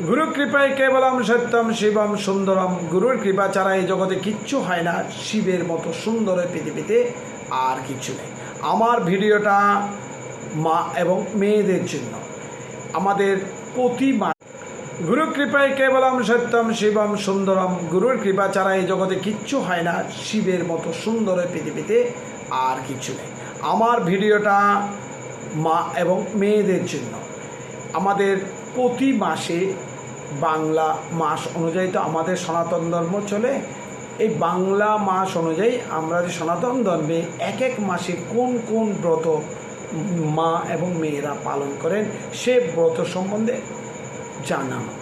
গুরু কৃপায় কেবলম সত্যম শিবম সুন্দরম। গুরুর কৃপা ছাড়া এই জগতে কিচ্ছু হয় না। শিবের মতো সুন্দর পৃথিবীতে আর কিছু নেই। আমার ভিডিওটা মা এবং মেয়েদের জন্য। আমাদের প্রতি গুরু কৃপায় কেবলম সত্যম শিবম সুন্দরম। গুরুর কৃপা ছাড়া এই জগতে কিচ্ছু হয় না। শিবের মতো সুন্দর পৃথিবীতে আর কিছু নেই। আমার ভিডিওটা মা এবং মেয়েদের জন্য। আমাদের প্রতি মাসে বাংলা মাস অনুযায়ী তো আমাদের সনাতন ধর্ম চলে। এই বাংলা মাস অনুযায়ী আমরা যে সনাতন ধর্মে এক এক মাসে কোন কোন ব্রত মা এবং মেয়েরা পালন করেন সে ব্রত সম্বন্ধে জানানো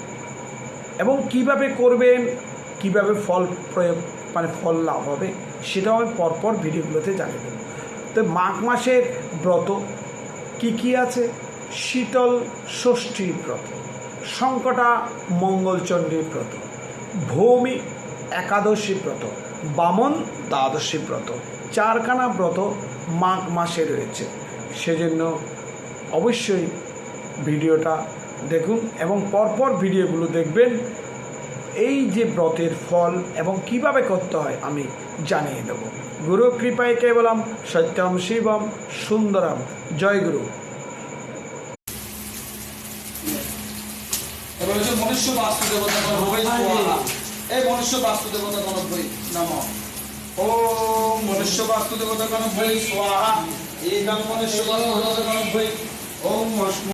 এবং কিভাবে করবেন, কিভাবে ফল প্রয়োগ ফল লাভ হবে সেটাও আমি পরপর ভিডিওগুলোতে জানিয়ে দেব। তো মাঘ মাসের ব্রত কি আছে? শীতল ষষ্ঠীর ব্রত, সংকটা মঙ্গলচণ্ডীর ব্রত, ভৌমি একাদশী ব্রত, বামন দ্বাদশী ব্রত, চারখানা ব্রত মাঘ মাসে রয়েছে। সেজন্য অবশ্যই ভিডিওটা দেখুন এবং পরপর ভিডিওগুলো দেখবেন। এই যে ব্রতের ফল এবং কিভাবে করতে হয় আমি জানিয়ে দেব। গুরু কৃপায় কেবলম সত্যম শিবম সুন্দরম। জয় গুরু। এবার হচ্ছে মনুষ্য বাস্তু দেবতা ভৈ স্বাহা। এই মনুষ্য বাস্তু দেবতা কোন ভৈ নম। ওম মনুষ্য বাস্তু দেবতা কোন ভৈ স্বাহা। এই মনুষ্য বাস্তু দেবতা কোন ভৈ। ওম